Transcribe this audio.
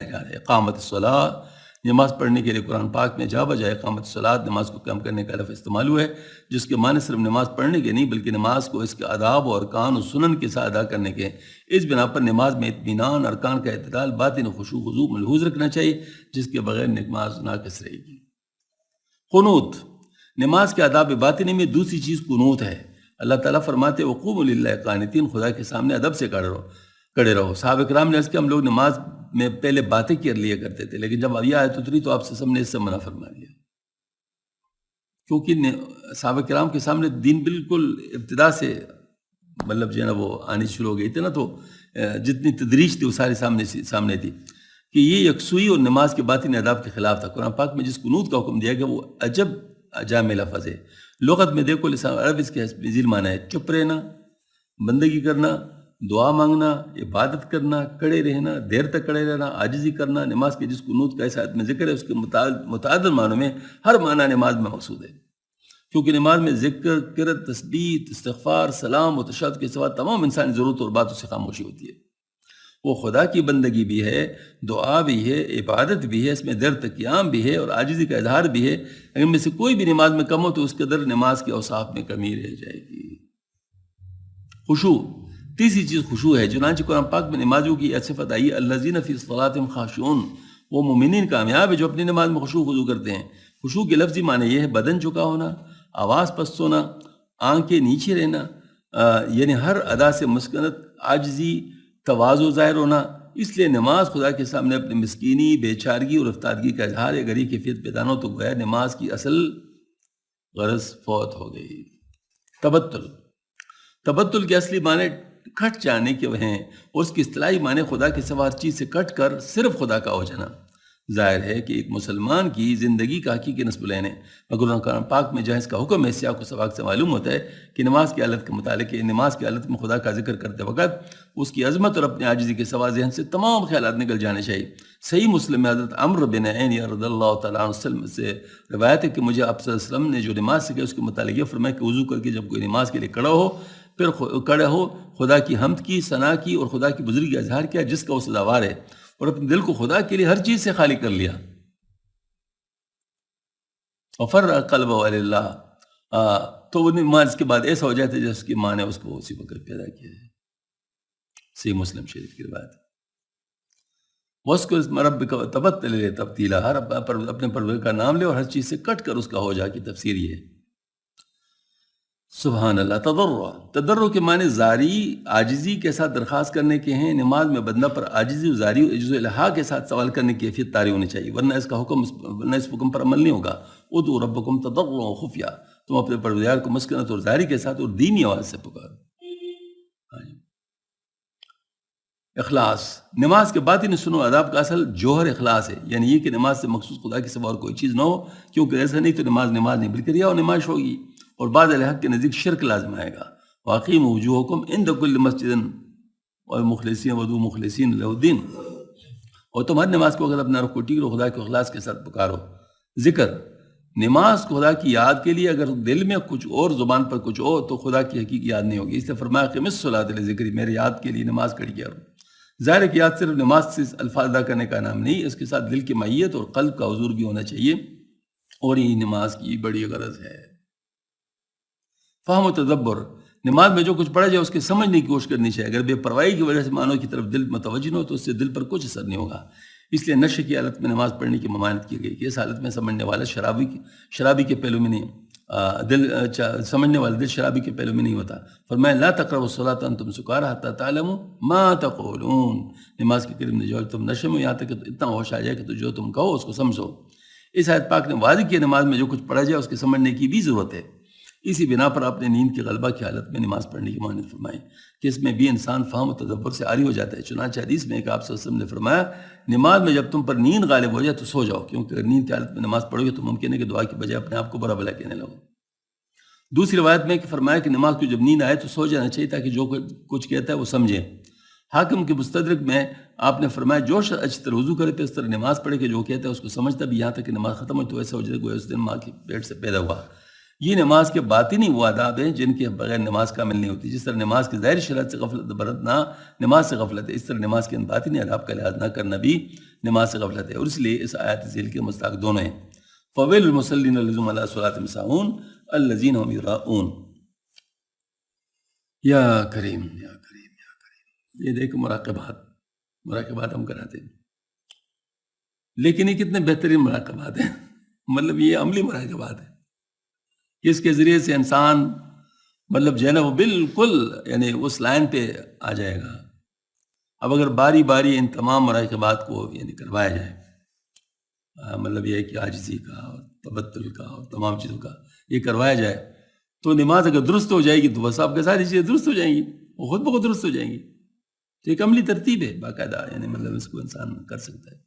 جا رہا ہے۔ اقامت الصلاۃ، نماز پڑھنے کے لیے قرآن پاک میں جا بجائے اقامت الصلاۃ نماز کو قائم کرنے کا لفظ استعمال ہوا ہے، جس کے معنی صرف نماز پڑھنے کے نہیں بلکہ نماز کو اس کے آداب و ارکان و سنن کے ساتھ ادا کرنے کے۔ اس بنا پر نماز میں اطمینان، ارکان کا اعتدال، باطن خشوع خضوع ملحوظ رکھنا چاہیے، جس کے بغیر نماز ناقص رہے گی۔ قنوت، نماز کے آداب باطنی میں دوسری چیز قنوت ہے۔ اللہ تعالیٰ فرماتے وقوموا للہ قانتین، خدا کے سامنے ادب سے کھڑے رہو۔ صحابہ کرام نے عرض کیا ہم لوگ نماز میں پہلے باتیں کر لیا کرتے تھے، لیکن جب یہ آیت اتری تو آپ سے سب نے اس سے منع فرما دیا، کیونکہ صحابہ کرام کے سامنے دین بالکل ابتدا سے مطلب جو ہے نا وہ آنی شروع ہو گئی تھی نا، تو جتنی تدریج تھی وہ سارے سامنے تھی کہ یہ یکسوئی اور نماز کے باطنی آداب کے خلاف تھا۔ قرآن پاک میں جس قنوت کا حکم دیا گیا وہ عجب جامع لفظ ہے۔ لغت میں دیکھو لسان عرب اس کے ذیل معنی ہے چپ رہنا، بندگی کرنا، دعا مانگنا، عبادت کرنا، کڑے رہنا، دیر تک کڑے رہنا، عاجزی کرنا۔ نماز کے جس قنوت کا اس آیت میں ذکر ہے اس کے متعدد معنوں میں ہر معنی نماز میں مقصود ہے، کیونکہ نماز میں ذکر، قرأت، تسبیح، استغفار، سلام و تشہد کے سوا تمام انسانی ضرورت اور باتوں سے خاموشی ہوتی ہے۔ وہ خدا کی بندگی بھی ہے، دعا بھی ہے، عبادت بھی ہے، اس میں دیر تک قیام بھی ہے اور عاجزی کا اظہار بھی ہے۔ اگر میں سے کوئی بھی نماز میں کم ہو تو اس قدر نماز کے اوصاف میں کمی رہ جائے گی۔ خشوع، تیسری چیز خشوع ہے۔ چنانچہ قرآن پاک میں نمازیوں کی یہ صفت آئی ہے الذین فی صلاتہم خاشعون، وہ مومنین کامیاب ہے جو اپنی نماز میں خشوع خضوع کرتے ہیں۔ خشوع کے لفظی معنی یہ ہے بدن جھکا ہونا، آواز پست ہونا، آنکھیں نیچے رہنا، یعنی ہر ادا سے مسکنت، عاجزی، تواضع ظاہر ہونا۔ اس لیے نماز خدا کے سامنے اپنی مسکینی، بے چارگی اور افتادگی کا اظہار ہے۔ اگر یہ کیفیت پیدا نہ ہو تو گویا نماز کی اصل غرض فوت ہو گئی۔ تبتل، تبتل کے اصلی معنی کٹ جانے کے ہیں اور اس کی اصطلاحی معنی خدا کے سوا ہر چیز سے کٹ کر صرف خدا کا ہو جانا۔ ظاہر ہے کہ ایک مسلمان کی زندگی کا حقیقی نصب العین ہے، مگر قرآن پاک میں جہاں اس کا حکم ہے سیاق و سباق سے معلوم ہوتا ہے کہ نماز کی حالت کے متعلق ہے۔ نماز کی حالت میں خدا کا ذکر کرتے وقت اس کی عظمت اور اپنی عاجزی کے سوا ذہن سے تمام خیالات نکل جانے چاہیے۔ صحیح مسلم میں حضرت عمرو بن عین رضی اللہ تعالیٰ عنہ سے روایت ہے کہ مجھے آپ صلی اللہ علیہ وسلم نے جو نماز سکھائی اس کے متعلق یہ فرمایا کہ وضو کر کے جب کوئی نماز کے لیے کھڑا ہو پھر کھڑے ہو خدا کی حمد کی، ثنا کی اور خدا کی بزرگی کا اظہار کیا جس کا وہ سزاوار ہے، اور اپنے دل کو خدا کے لیے ہر چیز سے خالی کر لیا۔ وفرغ قلبہ علی اللہ، تو وہ نماز کے بعد ایسا ہو جاتا ہے جس کی ماں نے اس کو اسی وقت پیدا کیا ہے۔ صحیح مسلم شریف کی روایت۔ وَاذْكُرِ رَبَّكَ وَتَبَتَّلْ إِلَيْهِ تَبْتِيلًا، ہر اپنے پروردگار کا نام لے اور ہر چیز سے کٹ کر اس کا ہو جا کی تفسیر یہ ہے۔ سبحان اللہ۔ تضرع کے معنی زاری، عاجزی کے ساتھ درخواست کرنے کے ہیں۔ نماز میں بندہ پر عاجزی و زاری و عجز و الہا کے ساتھ سوال کرنے کی کیفیت طاری ہونی چاہیے، ورنہ اس حکم پر عمل نہیں ہوگا۔ ادعوا ربکم تضرعا وخفیا، تم اپنے پروردگار کو مسکنت اور زاری کے ساتھ اور دینی آواز سے پکارو۔ اخلاص، نماز کے باطنی سنو آداب کا اصل جوہر اخلاص ہے، یعنی یہ کہ نماز سے مخصوص خدا کے سوا اور کوئی چیز نہ ہو، کیونکہ ایسا نہیں تو نماز نہیں بلکہ ریا و نمائش ہوگی اور بعض الحق کے نزدیک شرک لازم آئے گا۔ واقیموا وجوہکم عند کل مسجد والمخلصین ودعوا مخلصین لہ الدین، اور تم ہر نماز کو اگر اپنا رخ کو ٹیک رہو خدا کے اخلاص کے ساتھ پکارو۔ ذکر، نماز خدا کی یاد کے لیے، اگر دل میں کچھ اور زبان پر کچھ اور تو خدا کی حقیقی یاد نہیں ہوگی، اس لیے فرمایا قم الصلاۃ لذکری، میرے یاد کے لیے نماز کھڑی کیا کرو۔ ظاہر ہے کہ یاد صرف نماز سے الفاظ ادا کرنے کا نام نہیں، اس کے ساتھ دل کی معیت اور قلب کا حضور بھی ہونا چاہیے، اور یہی نماز کی بڑی غرض ہے۔ فہم و تدبر، نماز میں جو کچھ پڑھا جائے اس کے سمجھنے کی کوشش کرنی چاہیے۔ اگر بے پرواہی کی وجہ سے معنوں کی طرف دل متوجہ نہ ہو تو اس سے دل پر کچھ اثر نہیں ہوگا۔ اس لیے نشے کی حالت میں نماز پڑھنے کی ممانعت کی گئی کہ اس حالت میں سمجھنے والا شرابی کے پہلو میں نہیں، سمجھنے والا دل شرابی کے پہلو میں نہیں ہوتا۔ فرمایا لا تقربوا الصلاۃ وانتم سکارى حتى تعلموا ما تقولون، نماز کے قریب نہ جاؤ تم نشے میں، یہاں تک کہ اتنا ہوش آ جائے کہ تو جو تم کہو اس کو سمجھو۔ اس آیت پاک نے واضح کیا نماز میں جو کچھ پڑھا جائے اس کے سمجھنے کی بھی ضرورت ہے۔ اسی بنا پر آپ نے نیند کے غلبہ کی حالت میں نماز پڑھنے کی معنی فرمائی کہ اس میں بھی انسان فہم و تدبر سے عاری ہو جاتا ہے۔ چنانچہ حدیث میں ایک آپ صلی اللہ علیہ وسلم نے فرمایا نماز میں جب تم پر نیند غالب ہو جائے تو سو جاؤ، کیونکہ اگر نیند کی حالت میں نماز پڑھو گے تو ممکن ہے کہ دعا کی بجائے اپنے آپ کو برا بھلا کہنے لگو۔ دوسری روایت میں کہ فرمایا کہ نماز کو جب نیند آئے تو سو جانا چاہیے تاکہ جو کچھ کہتا ہے وہ سمجھے۔ حاکم کے مستدرک میں آپ نے فرمایا جو شخص اچھی طرح وضو کرے پھر اس طرح نماز پڑھے کہ جو کہتا ہے اس کو سمجھتا بھی، یہاں تک کہ نماز ختم ہو تو ایسا ہو جائے گویا اس دن ماں کے پیٹ سے پیدا ہوا۔ یہ نماز کے باطنی وہ آداب ہیں جن کے بغیر نماز کامل نہیں ہوتی۔ جس طرح نماز کی ظاہری شرط سے غفلت برتنا نماز سے غفلت ہے، اس طرح نماز کے ان باطنی آداب کا لحاظ نہ کرنا بھی نماز سے غفلت ہے، اور اس لیے اس آیت ذیل کے مستحق دونوں ہیں، فویل المصلین الذین هم علی صلاتهم ساہون الذین هم یراؤون۔ یا کریم یا کریم یا کریم، یہ دیکھ مراقبات ہم کراتے ہیں، لیکن یہ کتنے بہترین مراقبات ہیں، مطلب یہ عملی مراقبات ہیں، اس کے ذریعے سے انسان مطلب جو ہے نا وہ بالکل یعنی اس لائن پہ آ جائے گا۔ اب اگر باری باری ان تمام مراقبات کو یعنی کروایا جائے، مطلب یہ ہے کہ عاجزی کا اور تبتل کا اور تمام چیزوں کا یہ کروایا جائے، تو نماز اگر درست ہو جائے گی تو بس آپ کے ساری چیزیں درست ہو جائیں گی، وہ خود بخود درست ہو جائیں گی۔ تو ایک عملی ترتیب ہے باقاعدہ، یعنی مطلب اس کو انسان کر سکتا ہے۔